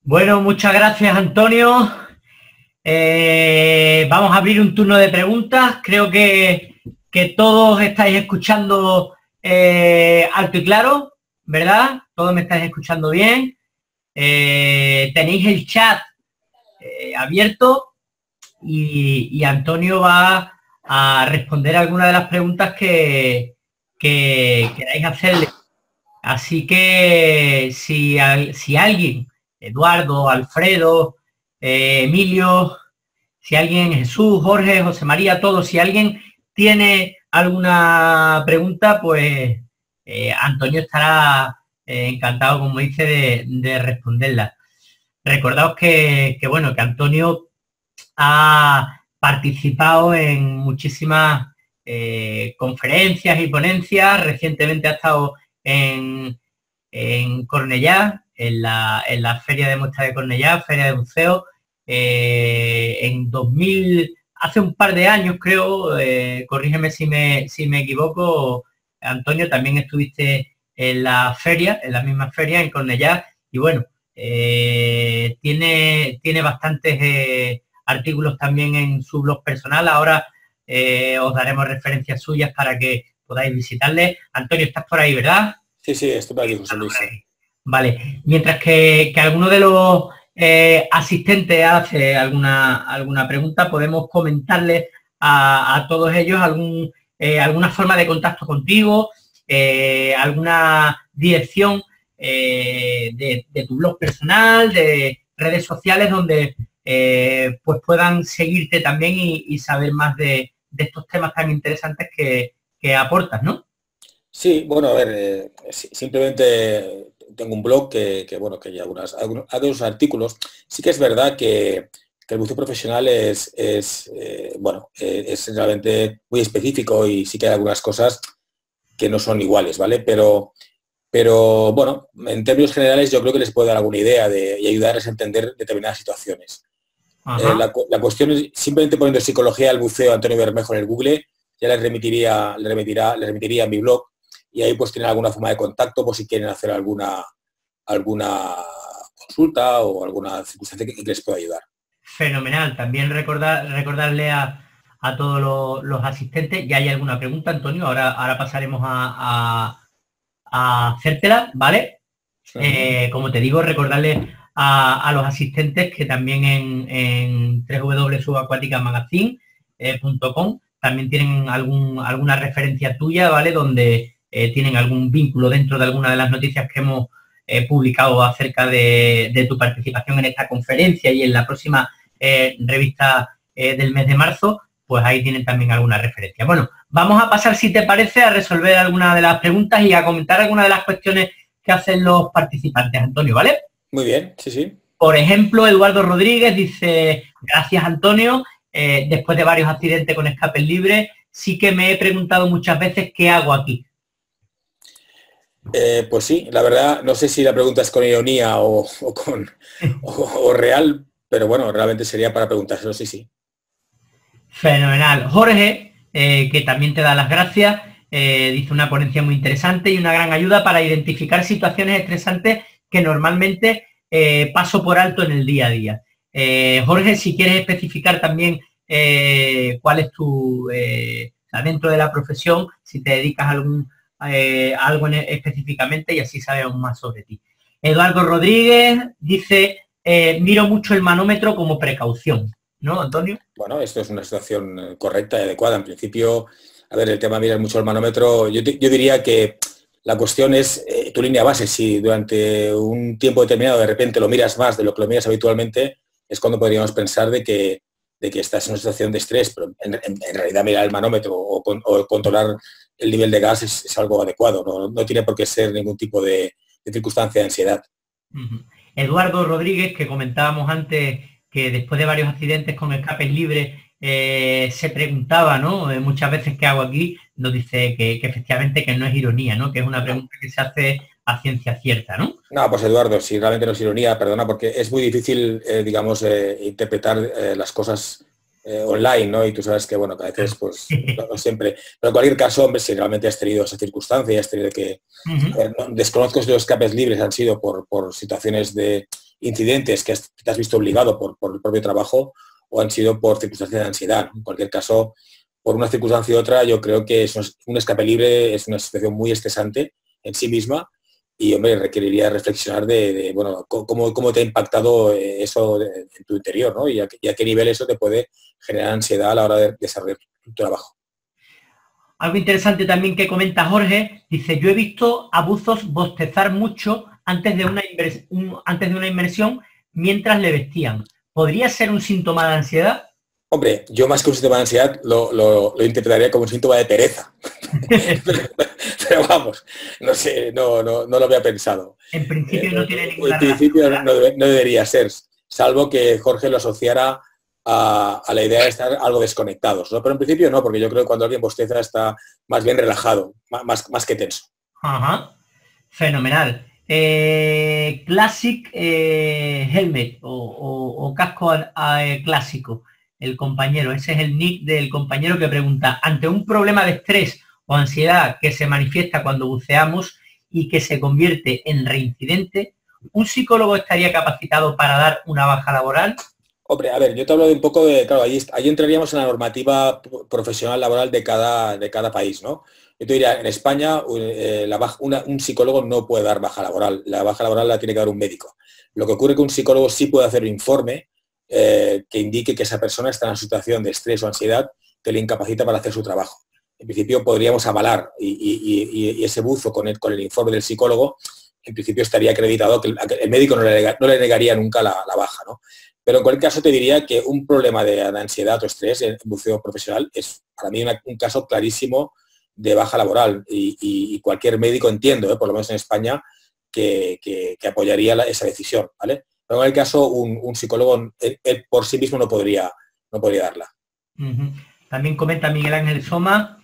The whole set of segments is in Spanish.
Bueno, muchas gracias, Antonio. Vamos a abrir un turno de preguntas. Creo que todos estáis escuchando alto y claro, ¿verdad? Todos me estáis escuchando bien. Tenéis el chat abierto y Antonio va a responder algunas de las preguntas que queráis hacerle. Así que si alguien, Eduardo, Alfredo, Emilio, si alguien, Jesús, Jorge, José María, todos, si alguien tiene alguna pregunta, pues Antonio estará encantado, como dice, de responderla. Recordaos bueno, que Antonio ha participado en muchísimas conferencias y ponencias. Recientemente ha estado en Cornellá, en la Feria de Muestra de Cornellá, Feria de Buceo, en 2000, hace un par de años creo, corrígeme si me equivoco, Antonio, también estuviste en la feria, en la misma feria, en Cornellá, y bueno, tiene bastantes artículos también en su blog personal. Ahora os daremos referencias suyas para que podáis visitarle. Antonio, estás por ahí, ¿verdad? Sí, sí, estoy por aquí, José Luis. Vale. Mientras que alguno de los asistentes hace alguna pregunta, podemos comentarle a todos ellos alguna forma de contacto contigo, alguna dirección de tu blog personal, de redes sociales donde pues puedan seguirte también y saber más de estos temas tan interesantes que aportas, ¿no? Sí, bueno, a ver, simplemente tengo un blog bueno, que hay algunos artículos. Sí que es verdad que el buceo profesional bueno, es realmente muy específico y sí que hay algunas cosas que no son iguales, ¿vale? Pero bueno, en términos generales yo creo que les puedo dar alguna idea y ayudarles a entender determinadas situaciones. La cuestión es simplemente poniendo psicología del buceo Antonio Bermejo en el Google, ya les remitiría a mi blog y ahí pues tienen alguna forma de contacto por si quieren hacer alguna consulta o alguna circunstancia que les pueda ayudar. Fenomenal. También recordarle a todos los asistentes, ya hay alguna pregunta, Antonio, ahora pasaremos a hacértela, ¿vale? Como te digo, recordarle a los asistentes que también en www.subacuaticamagazine.com también tienen alguna referencia tuya, ¿vale? Donde tienen algún vínculo dentro de alguna de las noticias que hemos publicado acerca de tu participación en esta conferencia y en la próxima revista del mes de marzo, pues ahí tienen también alguna referencia. Bueno, vamos a pasar, si te parece, a resolver alguna de las preguntas y a comentar algunas de las cuestiones que hacen los participantes, Antonio, ¿vale? Muy bien, sí, sí. Por ejemplo, Eduardo Rodríguez dice, gracias, Antonio, después de varios accidentes con escapes libres, sí que me he preguntado muchas veces qué hago aquí. Pues sí, la verdad, no sé si la pregunta es con ironía o real, pero bueno, realmente sería para preguntárselo, sí, sí. Fenomenal. Jorge, que también te da las gracias, dice una ponencia muy interesante y una gran ayuda para identificar situaciones estresantes que normalmente paso por alto en el día a día. Jorge, si quieres especificar también cuál es tu, dentro de la profesión, si te dedicas a algo específicamente y así sabemos más sobre ti. Eduardo Rodríguez dice, miro mucho el manómetro como precaución, ¿no, Antonio? Bueno, esto es una situación correcta y adecuada. En principio, a ver, el tema mirar mucho el manómetro, yo diría que la cuestión es tu línea base. Si durante un tiempo determinado de repente lo miras más de lo que lo miras habitualmente, es cuando podríamos pensar de que estás en una situación de estrés, pero en realidad mirar el manómetro o controlar el nivel de gas es algo adecuado, no tiene por qué ser ningún tipo de circunstancia de ansiedad. Eduardo Rodríguez, que comentábamos antes que después de varios accidentes con escapes libres se preguntaba, ¿no? Muchas veces qué hago aquí, nos dice que efectivamente que no es ironía, ¿no? Que es una pregunta que se hace a ciencia cierta, ¿no? No, pues Eduardo, si realmente no es ironía, perdona, porque es muy difícil, digamos, interpretar las cosas online, ¿no? Y tú sabes que, bueno, que a veces, pues, no siempre. Pero en cualquier caso, hombre, si realmente has tenido esa circunstancia y has tenido que... A ver, no, desconozco si los escapes libres han sido por situaciones de incidentes que te has visto obligado por el propio trabajo o han sido por circunstancias de ansiedad. En cualquier caso, por una circunstancia u otra, yo creo que un escape libre es una situación muy estresante en sí misma y, hombre, requeriría reflexionar bueno, cómo te ha impactado eso en tu interior, ¿no? Y a qué nivel eso te puede generar ansiedad a la hora de desarrollar tu trabajo. Algo interesante también que comenta Jorge, dice, yo he visto a buzos bostezar mucho antes de una inmersión mientras le vestían. ¿Podría ser un síntoma de ansiedad? Hombre, yo más que un síntoma de ansiedad lo interpretaría como un síntoma de pereza. pero vamos, no sé, no lo había pensado. En principio no tiene ninguna relación. En principio relación, no debería ser, salvo que Jorge lo asociara a la idea de estar algo desconectados, ¿no? Pero en principio no, porque yo creo que cuando alguien bosteza está más bien relajado, más que tenso. Ajá. Fenomenal. Classic Helmet o casco clásico, el compañero. Ese es el nick del compañero que pregunta, ante un problema de estrés o ansiedad que se manifiesta cuando buceamos y que se convierte en reincidente, ¿un psicólogo estaría capacitado para dar una baja laboral? Hombre, a ver, yo te hablo de un poco de, claro, ahí entraríamos en la normativa profesional laboral de cada país, ¿no? Yo te diría, en España un psicólogo no puede dar baja laboral, la baja laboral la tiene que dar un médico. Lo que ocurre es que un psicólogo sí puede hacer un informe que indique que esa persona está en una situación de estrés o ansiedad que le incapacita para hacer su trabajo. En principio podríamos avalar y ese buzo con el informe del psicólogo, en principio estaría acreditado que el médico no le negaría nunca la baja, ¿no? Pero en cualquier caso te diría que un problema de ansiedad o estrés en buceo profesional es para mí un caso clarísimo de baja laboral y cualquier médico, entiendo, por lo menos en España, que apoyaría esa decisión, ¿vale? Pero en el caso un psicólogo él por sí mismo no podría darla. Uh-huh. También comenta Miguel Ángel Soma,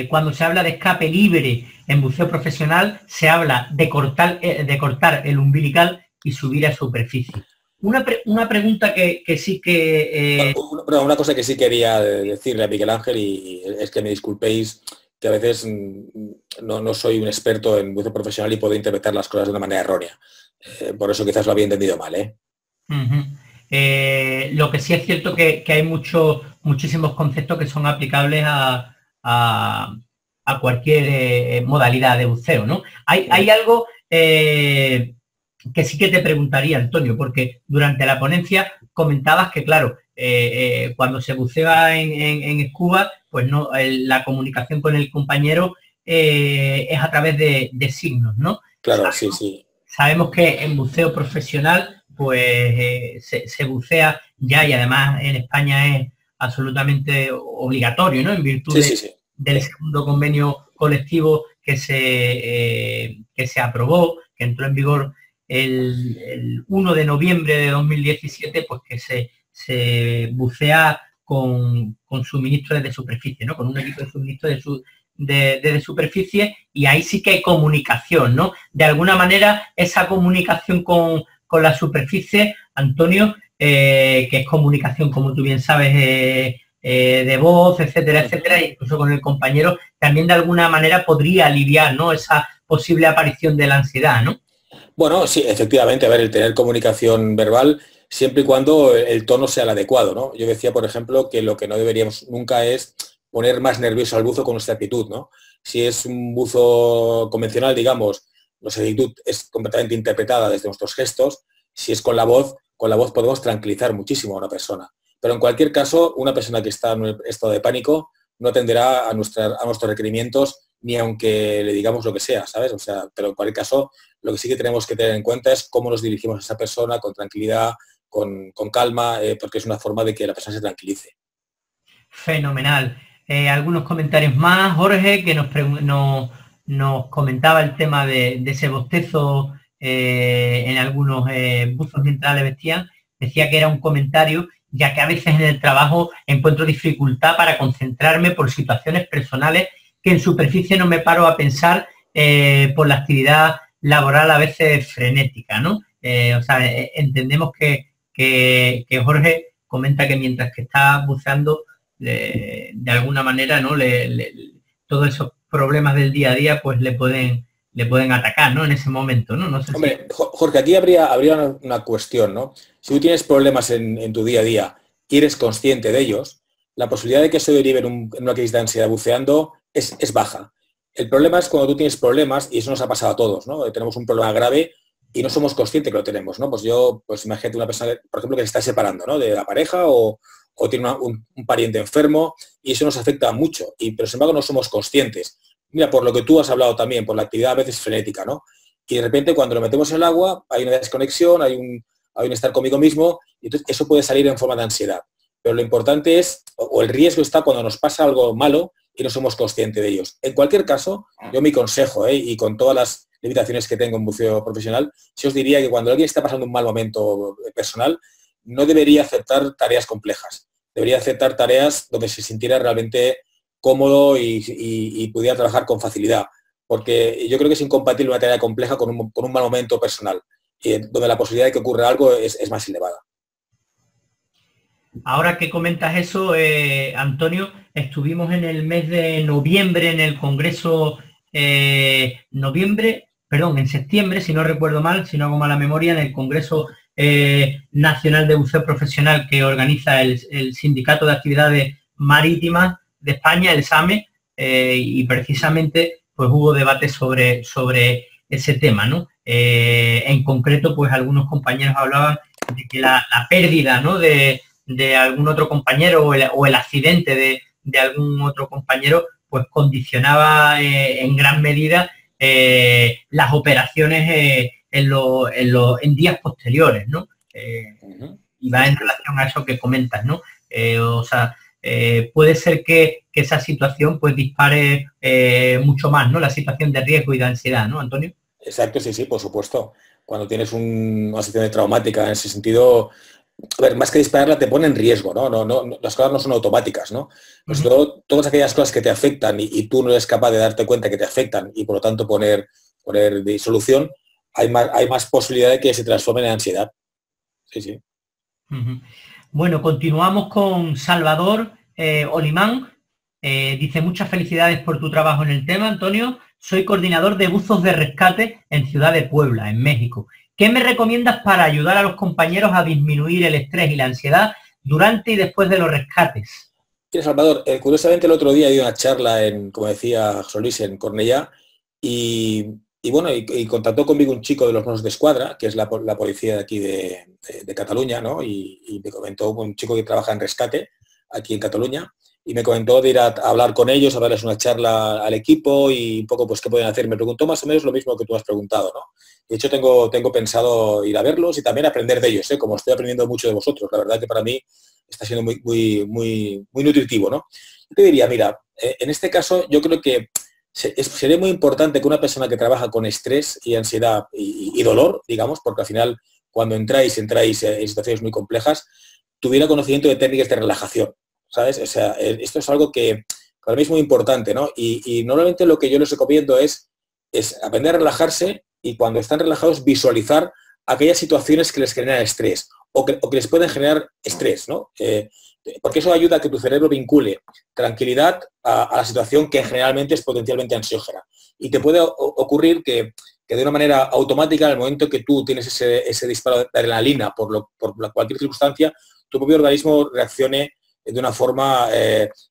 cuando se habla de escape libre en buceo profesional, se habla de cortar el umbilical y subir a superficie. Una pregunta que sí que... Una cosa que sí quería decirle a Miguel Ángel, y es que me disculpéis que a veces no soy un experto en buceo profesional y puedo interpretar las cosas de una manera errónea. Por eso quizás lo había entendido mal, ¿eh? Lo que sí es cierto que hay muchísimos conceptos que son aplicables a cualquier modalidad de buceo, ¿no? Hay algo que sí que te preguntaría, Antonio, porque durante la ponencia comentabas que, claro, cuando se bucea en scuba, pues no, la comunicación con el compañero es a través de signos, ¿no? Claro, sí. Sabemos que en buceo profesional, pues se bucea ya y además en España es absolutamente obligatorio, ¿no? En virtud del segundo convenio colectivo que se aprobó, que entró en vigor el 1 de noviembre de 2017, pues que se bucea con suministro desde superficie, ¿no? Con un equipo de suministro desde superficie, y ahí sí que hay comunicación, ¿no? De alguna manera esa comunicación con la superficie, Antonio, que es comunicación, como tú bien sabes, de voz, etcétera, incluso con el compañero, también de alguna manera podría aliviar, ¿no? Esa posible aparición de la ansiedad, ¿no? Bueno, sí, efectivamente, a ver, el tener comunicación verbal, siempre y cuando el tono sea el adecuado, ¿no? Yo decía, por ejemplo, que lo que no deberíamos nunca es poner más nervioso al buzo con nuestra actitud, ¿no? Si es un buzo convencional, digamos, nuestra actitud es completamente interpretada desde nuestros gestos. Si es con la voz podemos tranquilizar muchísimo a una persona. Pero en cualquier caso, una persona que está en un estado de pánico no atenderá a nuestros requerimientos ni aunque le digamos lo que sea, ¿sabes? O sea, pero en cualquier caso, lo que sí que tenemos que tener en cuenta es cómo nos dirigimos a esa persona con tranquilidad, con calma, porque es una forma de que la persona se tranquilice. Fenomenal. Algunos comentarios más. Jorge, que nos comentaba el tema de ese bostezo en algunos buzos mientras le vestían. Decía que era un comentario, ya que a veces en el trabajo encuentro dificultad para concentrarme por situaciones personales que en superficie no me paro a pensar por la actividad laboral a veces frenética, ¿no? O sea, entendemos que Jorge comenta que mientras que está buceando, de alguna manera, ¿no? Todos esos problemas del día a día pues le pueden le pueden atacar, ¿no? En ese momento, ¿no? No sé. Hombre, Jorge, aquí habría una cuestión, ¿no? Si tú tienes problemas en tu día a día y eres consciente de ellos, la posibilidad de que eso derive en una crisis de ansiedad buceando es baja. El problema es cuando tú tienes problemas, y eso nos ha pasado a todos, ¿no? Tenemos un problema grave y no somos conscientes que lo tenemos, ¿no? Pues imagínate una persona, por ejemplo, que se está separando, ¿no? De la pareja o tiene un pariente enfermo y eso nos afecta mucho, pero sin embargo no somos conscientes. Mira, por lo que tú has hablado también, por la actividad a veces frenética, ¿no? Y de repente cuando lo metemos en el agua hay una desconexión, hay un estar conmigo mismo, y entonces eso puede salir en forma de ansiedad. Pero lo importante es, o el riesgo está cuando nos pasa algo malo y no somos conscientes de ellos. En cualquier caso, yo mi consejo, y con todas las limitaciones que tengo en buceo profesional, sí os diría que cuando alguien está pasando un mal momento personal, no debería aceptar tareas complejas. Debería aceptar tareas donde se sintiera realmente cómodo y pudiera trabajar con facilidad. Porque yo creo que es incompatible una tarea compleja con un mal momento personal, donde la posibilidad de que ocurra algo es más elevada. Ahora que comentas eso, Antonio, estuvimos en el mes de noviembre en el Congreso, en septiembre, si no recuerdo mal, si no hago mala memoria, en el Congreso Nacional de Buceo Profesional que organiza el Sindicato de Actividades Marítimas de España, el SAME, y precisamente pues hubo debate sobre ese tema, ¿no? En concreto, pues algunos compañeros hablaban de que la pérdida, ¿no? de algún otro compañero o el accidente de algún otro compañero, pues condicionaba en gran medida las operaciones en días posteriores, ¿no? Y va en relación a eso que comentas, ¿no? Puede ser que esa situación pues dispare mucho más, ¿no? La situación de riesgo y de ansiedad, ¿no, Antonio? Exacto, sí, por supuesto. Cuando tienes una situación traumática en ese sentido, a ver, más que dispararla te pone en riesgo, ¿no? Las cosas no son automáticas, ¿no? Pues todas aquellas cosas que te afectan y tú no eres capaz de darte cuenta que te afectan y por lo tanto poner de solución, hay más posibilidad de que se transformen en ansiedad. Sí. Bueno, continuamos con Salvador Olimán. Dice, muchas felicidades por tu trabajo en el tema, Antonio. Soy coordinador de buzos de rescate en Ciudad de Puebla, en México. ¿Qué me recomiendas para ayudar a los compañeros a disminuir el estrés y la ansiedad durante y después de los rescates? Mira, Salvador, curiosamente el otro día di una charla como decía José Luis, en Cornellá, y contactó conmigo un chico de los Mossos d'Esquadra, que es la policía de aquí de Cataluña, ¿no? Y me comentó un chico que trabaja en rescate aquí en Cataluña, y me comentó de ir a hablar con ellos, a darles una charla al equipo y un poco pues qué pueden hacer. Me preguntó más o menos lo mismo que tú has preguntado, ¿no? De hecho, tengo pensado ir a verlos y también aprender de ellos, como estoy aprendiendo mucho de vosotros. La verdad que para mí está siendo muy nutritivo, ¿no? Yo te diría, mira, en este caso yo creo que sería muy importante que una persona que trabaja con estrés y ansiedad y dolor, digamos, porque al final cuando entráis en situaciones muy complejas, tuviera conocimiento de técnicas de relajación, ¿sabes? O sea, esto es algo que para mí es muy importante, ¿no? Y normalmente lo que yo les recomiendo es aprender a relajarse y cuando están relajados visualizar aquellas situaciones que les generan estrés o que les pueden generar estrés, ¿no? Porque eso ayuda a que tu cerebro vincule tranquilidad a la situación que generalmente es potencialmente ansiógena. Y te puede ocurrir que de una manera automática, en el momento que tú tienes ese disparo de adrenalina por cualquier circunstancia, tu propio organismo reaccione de una forma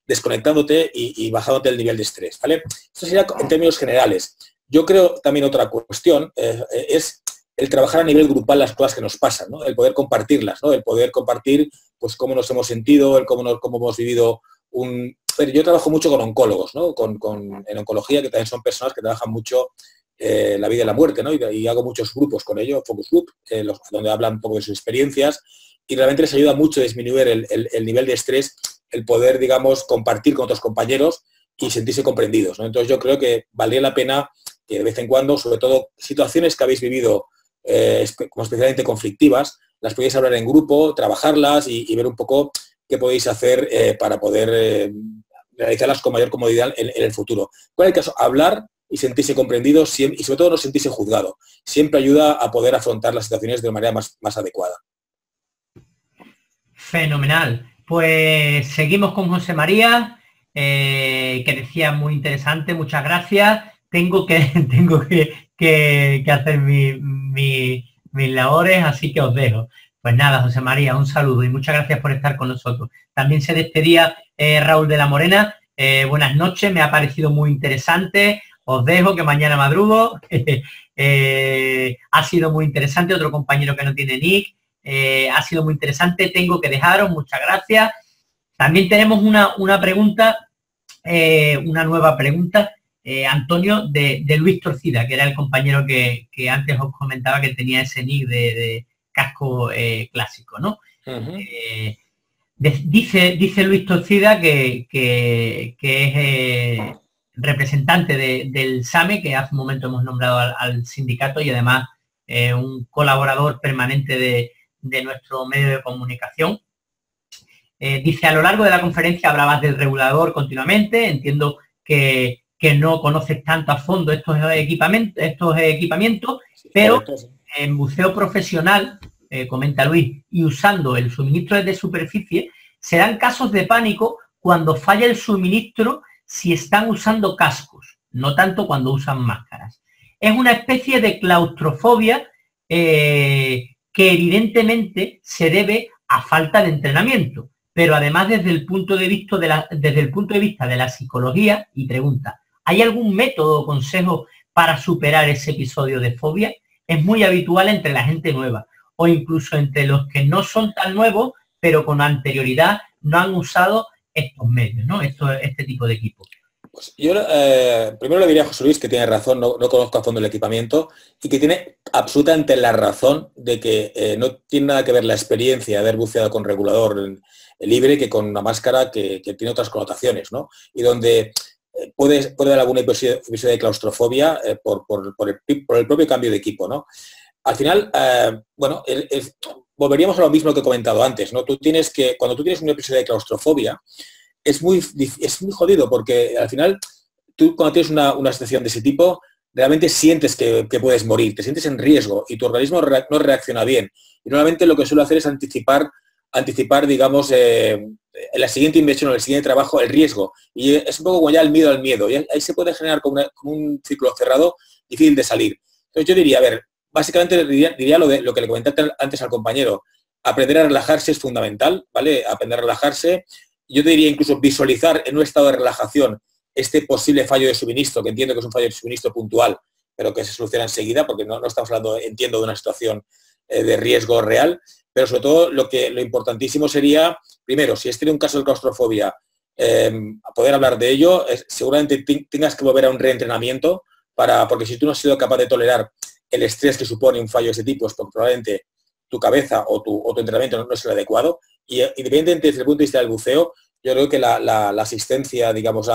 desconectándote y bajándote el nivel de estrés, ¿vale? Esto sería en términos generales. Yo creo también otra cuestión es el trabajar a nivel grupal las cosas que nos pasan, ¿no? El poder compartirlas, ¿no? El poder compartir pues cómo nos hemos sentido, cómo hemos vivido yo trabajo mucho con oncólogos, ¿no? En oncología, que también son personas que trabajan mucho la vida y la muerte, ¿no? Y hago muchos grupos con ellos, focus group, donde hablan un poco de sus experiencias y realmente les ayuda mucho a disminuir el nivel de estrés, el poder, digamos, compartir con otros compañeros y sentirse comprendidos, ¿no? Entonces yo creo que valdría la pena que de vez en cuando, sobre todo situaciones que habéis vivido como especialmente conflictivas, las podéis hablar en grupo, trabajarlas y ver un poco qué podéis hacer para poder realizarlas con mayor comodidad en el futuro. ¿Cuál es el caso? Hablar y sentirse comprendido y sobre todo no sentirse juzgado. Siempre ayuda a poder afrontar las situaciones de una manera más adecuada. Fenomenal. Pues seguimos con José María, que decía muy interesante, muchas gracias. tengo que hacer mis labores, así que os dejo. Pues nada, José María, un saludo y muchas gracias por estar con nosotros. También se despedía Raúl de la Morena. Buenas noches, me ha parecido muy interesante. Os dejo, que mañana madrugo. Ha sido muy interesante. Otro compañero que no tiene nick. Ha sido muy interesante. Tengo que dejaros. Muchas gracias. También tenemos una pregunta, una nueva pregunta, Antonio, de Luis Torcida, que era el compañero que antes os comentaba que tenía ese nick de casco clásico, ¿no? Dice Luis Torcida que es representante del SAME, que hace un momento hemos nombrado al sindicato, y además un colaborador permanente de nuestro medio de comunicación. Dice, a lo largo de la conferencia hablabas del regulador continuamente, entiendo que no conoces tanto a fondo estos equipamientos, pero en buceo profesional, comenta Luis, y usando el suministro desde superficie, se dan casos de pánico cuando falla el suministro si están usando cascos, no tanto cuando usan máscaras. Es una especie de claustrofobia que evidentemente se debe a falta de entrenamiento, pero además desde el punto de vista de la psicología, y pregunta, ¿hay algún método o consejo para superar ese episodio de fobia? Es muy habitual entre la gente nueva, o incluso entre los que no son tan nuevos, pero con anterioridad no han usado estos medios, ¿no? Este tipo de equipos. Pues yo primero le diría a José Luis que tiene razón, no conozco a fondo el equipamiento, y que tiene absolutamente la razón de que no tiene nada que ver la experiencia de haber buceado con regulador libre que con una máscara que tiene otras connotaciones, ¿no? Y donde puede haber algún episodio de claustrofobia por el propio cambio de equipo, ¿no? Al final, bueno, volveríamos a lo mismo que he comentado antes, ¿no? Cuando tú tienes un episodio de claustrofobia, es muy jodido, porque al final tú cuando tienes una situación de ese tipo, realmente sientes que puedes morir, te sientes en riesgo y tu organismo no reacciona bien. Y normalmente lo que suele hacer es anticipar digamos, en la siguiente inversión o el siguiente trabajo, el riesgo. Y es un poco como ya el miedo al miedo. Y ahí se puede generar como un ciclo cerrado difícil de salir. Entonces yo diría, a ver, básicamente diría lo que le comenté antes al compañero. Aprender a relajarse es fundamental, ¿vale? Aprender a relajarse. Yo te diría incluso visualizar en un estado de relajación este posible fallo de suministro, que entiendo que es un fallo de suministro puntual, pero que se soluciona enseguida, porque no estamos hablando, entiendo, de una situación de riesgo real. Pero sobre todo lo importantísimo sería, primero, si tiene un caso de claustrofobia, poder hablar de ello. Seguramente tengas que volver a un reentrenamiento, porque si tú no has sido capaz de tolerar el estrés que supone un fallo de ese tipo, es porque probablemente tu cabeza o tu entrenamiento no es el adecuado. Y independientemente desde el punto de vista del buceo, yo creo que la asistencia, digamos,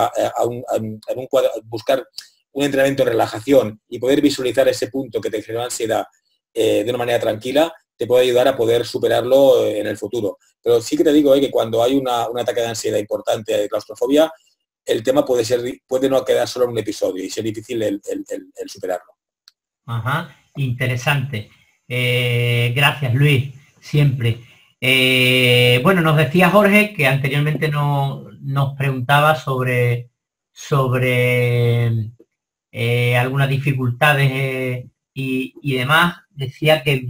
buscar un entrenamiento de relajación y poder visualizar ese punto que te genera ansiedad de una manera tranquila, te puede ayudar a poder superarlo en el futuro. Pero sí que te digo que cuando hay un ataque de ansiedad importante, de claustrofobia, el tema puede no quedar solo en un episodio y ser difícil el superarlo. Ajá, interesante. Gracias, Luis, siempre. Bueno, nos decía Jorge que anteriormente nos preguntaba sobre algunas dificultades y demás. Decía que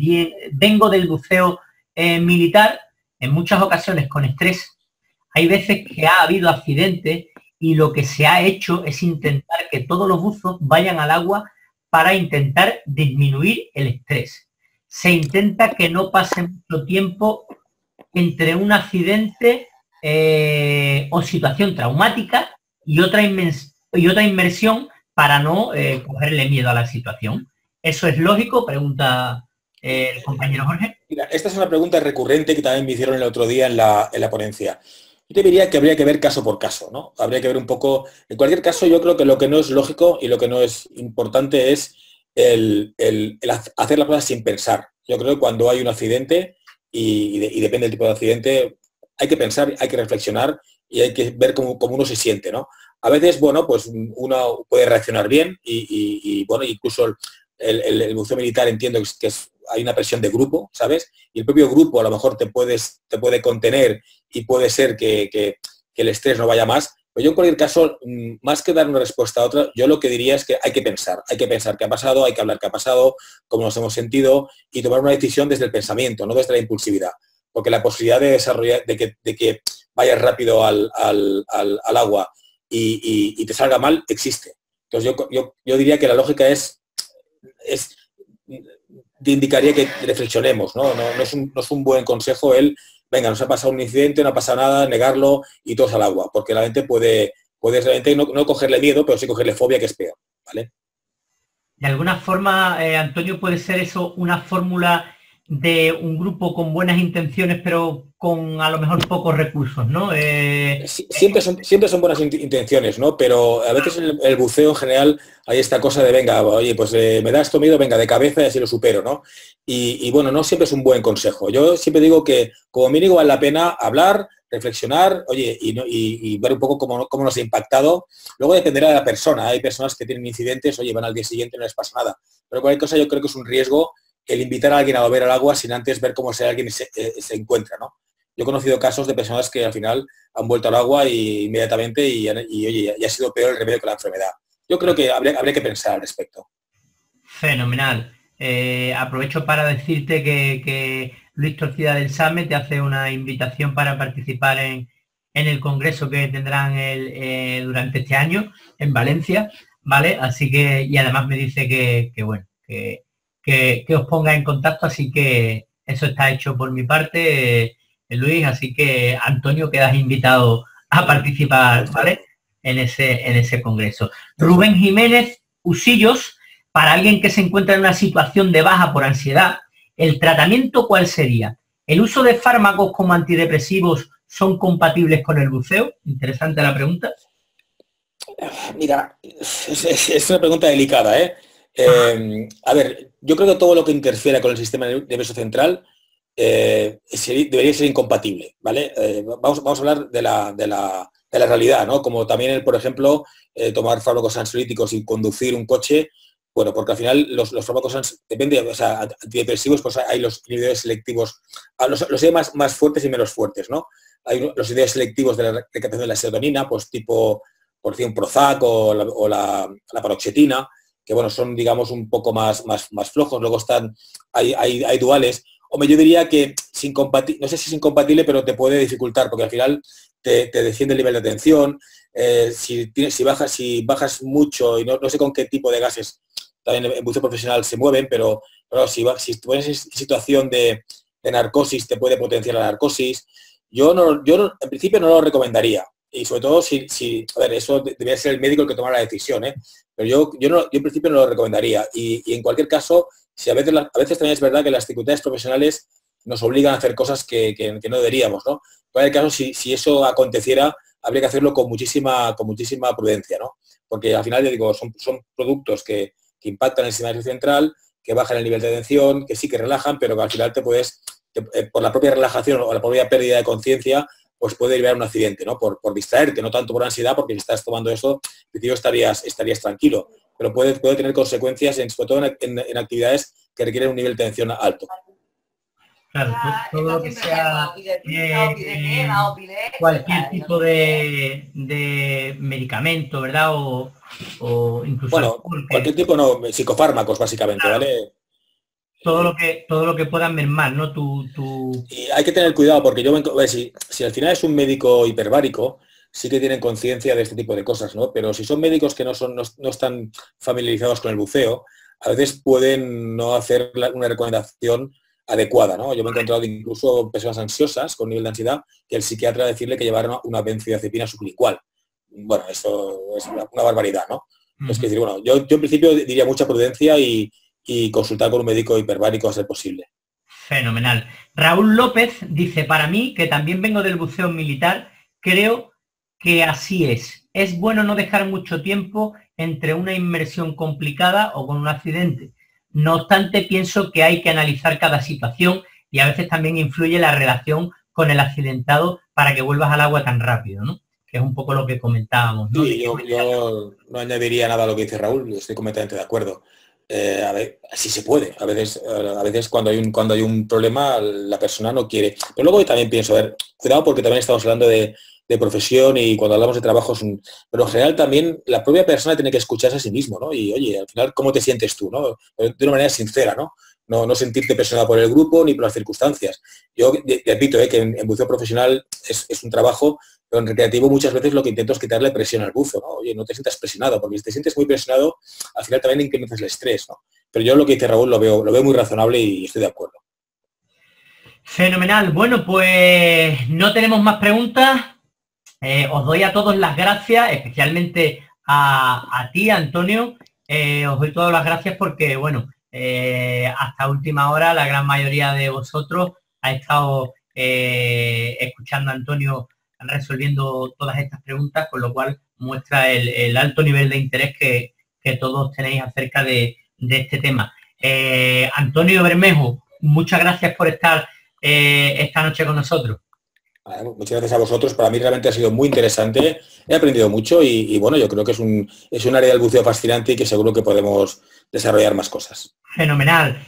vengo del buceo militar, en muchas ocasiones con estrés. Hay veces que ha habido accidentes y lo que se ha hecho es intentar que todos los buzos vayan al agua para intentar disminuir el estrés. Se intenta que no pase mucho tiempo entre un accidente o situación traumática y otra inmersión para no cogerle miedo a la situación. ¿Eso es lógico? Pregunta el compañero Jorge. Mira, esta es una pregunta recurrente que también me hicieron el otro día en la ponencia. Yo te diría que habría que ver caso por caso, ¿no? Habría que ver un poco... En cualquier caso, yo creo que lo que no es lógico y lo que no es importante es el hacer las cosas sin pensar. Yo creo que cuando hay un accidente, y depende del tipo de accidente, hay que pensar, hay que reflexionar y hay que ver cómo uno se siente, ¿no? A veces, bueno, pues uno puede reaccionar bien y bueno, incluso el buceo militar entiendo que hay una presión de grupo, ¿sabes? Y el propio grupo a lo mejor te puede contener y puede ser que el estrés no vaya más, Pero yo en cualquier caso, más que dar una respuesta a otra, yo lo que diría es que hay que pensar qué ha pasado, hay que hablar qué ha pasado, cómo nos hemos sentido y tomar una decisión desde el pensamiento, no desde la impulsividad. Porque la posibilidad de desarrollar, de que vayas rápido al agua y te salga mal, existe. Entonces yo diría que la lógica te indicaría que reflexionemos, ¿no? No es un buen consejo venga, nos ha pasado un incidente, no ha pasado nada, negarlo y todos al agua, porque la gente puede realmente no cogerle miedo, pero sí cogerle fobia, que es peor, ¿vale? De alguna forma, Antonio, puede ser eso una fórmula de un grupo con buenas intenciones, pero con a lo mejor pocos recursos, ¿no? Siempre son buenas intenciones, ¿no? Pero a veces en el buceo en general hay esta cosa de, venga, oye, pues me da esto miedo, venga, de cabeza y así lo supero, ¿no? Y bueno, no siempre es un buen consejo. Yo siempre digo que como mínimo vale la pena hablar, reflexionar, oye, y ver un poco cómo nos ha impactado. Luego dependerá de la persona. Hay personas que tienen incidentes, oye, van al día siguiente y no les pasa nada. Pero cualquier cosa yo creo que es un riesgo el invitar a alguien a volver al agua sin antes ver cómo alguien se encuentra, ¿no? Yo he conocido casos de personas que al final han vuelto al agua inmediatamente y oye, ya ha sido peor el remedio que la enfermedad. Yo creo que habría que pensar al respecto. Fenomenal. Aprovecho para decirte que Luis Torcida del SAME te hace una invitación para participar en el congreso que tendrán durante este año en Valencia, ¿vale? Así que, y además me dice que os ponga en contacto, así que eso está hecho por mi parte, Luis, así que Antonio, quedas invitado a participar, ¿vale? En ese congreso. Rubén Jiménez Usillos, para alguien que se encuentra en una situación de baja por ansiedad, ¿el tratamiento cuál sería? ¿El uso de fármacos como antidepresivos son compatibles con el buceo? Interesante la pregunta. Mira, es una pregunta delicada, ¿eh? A ver, yo creo que todo lo que interfiera con el sistema nervioso central debería ser incompatible, ¿vale? Vamos a hablar de la realidad, ¿no? Como también, por ejemplo, tomar fármacos ansiolíticos y conducir un coche, bueno, porque al final los fármacos, depende, o sea, antidepresivos, pues hay los inhibidores selectivos, los hay más fuertes y menos fuertes, ¿no? Hay los inhibidores selectivos de la recaptación de la serotonina, pues tipo, por ejemplo, Prozac o la paroxetina, que bueno, son, digamos, un poco más flojos. Luego hay duales. Hombre, yo diría que no sé si es incompatible, pero te puede dificultar, porque al final te desciende el nivel de atención. Si bajas mucho, y no sé con qué tipo de gases también en buceo profesional se mueven, pero si pones en situación de narcosis, te puede potenciar la narcosis. Yo en principio no lo recomendaría. Y sobre todo a ver, eso debería ser el médico el que toma la decisión, ¿eh? Pero yo en principio no lo recomendaría. Y en cualquier caso, si a veces también es verdad que las circunstancias profesionales nos obligan a hacer cosas que no deberíamos, ¿no? En cualquier caso, si eso aconteciera, habría que hacerlo con muchísima prudencia, ¿no? Porque al final, yo digo, son productos que impactan el sistema nervioso central, que bajan el nivel de atención, que sí que relajan, pero que al final por la propia relajación o la propia pérdida de conciencia, pues puede derivar un accidente, ¿no? Por distraerte, no tanto por ansiedad, porque si estás tomando eso, estarías tranquilo, pero puede tener consecuencias, sobre todo en actividades que requieren un nivel de atención alto. Claro, todo lo que sea cualquier tipo de medicamento, ¿verdad? O incluso... Bueno, cualquier tipo, no, psicofármacos, básicamente, claro. ¿Vale? Todo lo que puedan mermar, ¿no? Y hay que tener cuidado, porque si al final es un médico hiperbárico, sí que tienen conciencia de este tipo de cosas, ¿no? Pero si son médicos que no están familiarizados con el buceo, a veces pueden no hacer una recomendación adecuada, ¿no? Yo me he encontrado incluso personas ansiosas con nivel de ansiedad que el psiquiatra decirle que llevaran una benzodiazepina sublingual. Bueno, eso es una barbaridad, ¿no? Es decir, bueno, yo en principio diría mucha prudencia y consultar con un médico hiperbárico a ser posible. Fenomenal. Raúl López dice, para mí, que también vengo del buceo militar, creo que así es. Es bueno no dejar mucho tiempo entre una inmersión complicada o con un accidente. No obstante, pienso que hay que analizar cada situación y a veces también influye la relación con el accidentado para que vuelvas al agua tan rápido, ¿no? Que es un poco lo que comentábamos, ¿no? Sí, yo no añadiría nada a lo que dice Raúl, estoy completamente de acuerdo. A ver, sí se puede. A veces cuando hay un problema, la persona no quiere. Pero luego también pienso, a ver, cuidado, porque también estamos hablando de de profesión y cuando hablamos de trabajo, pero en general también la propia persona tiene que escucharse a sí mismo, ¿no? Y oye, al final, ¿cómo te sientes tú, ¿no? De una manera sincera, ¿no? No sentirte presionado por el grupo ni por las circunstancias. Yo repito, que en buceo profesional es un trabajo, pero en recreativo muchas veces lo que intento es quitarle presión al buzo, ¿no? Oye, no te sientas presionado, porque si te sientes muy presionado, al final también incrementas el estrés, ¿no? Pero yo lo que dice Raúl lo veo muy razonable y estoy de acuerdo. Fenomenal. Bueno, pues no tenemos más preguntas. Os doy a todos las gracias, especialmente a ti, Antonio. Os doy todas las gracias porque, bueno, hasta última hora la gran mayoría de vosotros ha estado escuchando a Antonio resolviendo todas estas preguntas, con lo cual muestra el alto nivel de interés que todos tenéis acerca de este tema. Antonio Bermejo, muchas gracias por estar esta noche con nosotros. Muchas gracias a vosotros. Para mí realmente ha sido muy interesante. He aprendido mucho y bueno, yo creo que es un área del buceo fascinante y que seguro que podemos desarrollar más cosas. Fenomenal.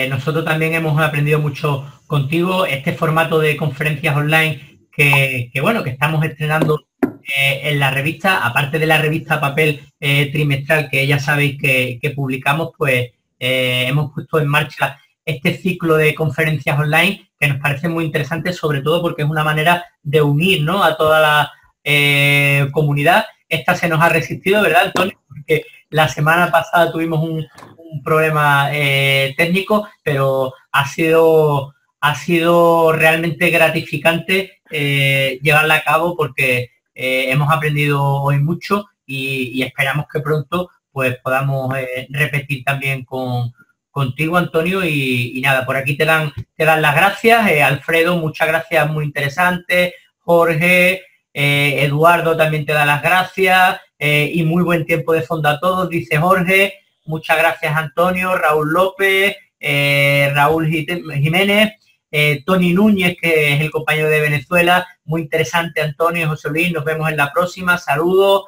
Nosotros también hemos aprendido mucho contigo. Este formato de conferencias online que bueno, que estamos estrenando en la revista, aparte de la revista papel trimestral que ya sabéis que publicamos, pues hemos puesto en marcha este ciclo de conferencias online que nos parece muy interesante, sobre todo porque es una manera de unir, ¿no?, a toda la comunidad. Esta se nos ha resistido, ¿verdad, Antonio? Porque la semana pasada tuvimos un problema técnico, pero ha sido realmente gratificante llevarla a cabo porque hemos aprendido hoy mucho y esperamos que pronto pues podamos repetir también contigo, Antonio, y nada, por aquí te dan las gracias. Alfredo, muchas gracias, muy interesante. Jorge, Eduardo también te da las gracias y muy buen tiempo de fondo a todos, dice Jorge. Muchas gracias, Antonio. Raúl López, Raúl Jiménez, Tony Núñez, que es el compañero de Venezuela. Muy interesante, Antonio y José Luis. Nos vemos en la próxima. Saludos.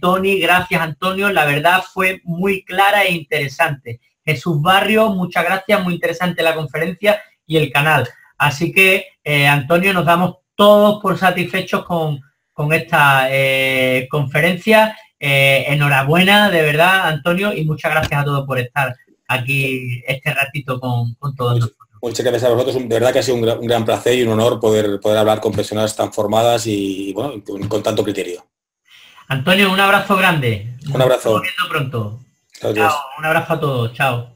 Tony, gracias, Antonio. La verdad fue muy clara e interesante. Jesús Barrio, muchas gracias, muy interesante la conferencia y el canal. Así que, Antonio, nos damos todos por satisfechos con esta conferencia. Enhorabuena, de verdad, Antonio, y muchas gracias a todos por estar aquí este ratito con todos nosotros. Muchas gracias a vosotros. De verdad que ha sido un gran placer y un honor poder hablar con personas tan formadas y bueno, con tanto criterio. Antonio, un abrazo grande. Un abrazo. Nos vemos pronto. Chao, chao, un abrazo a todos. Chao.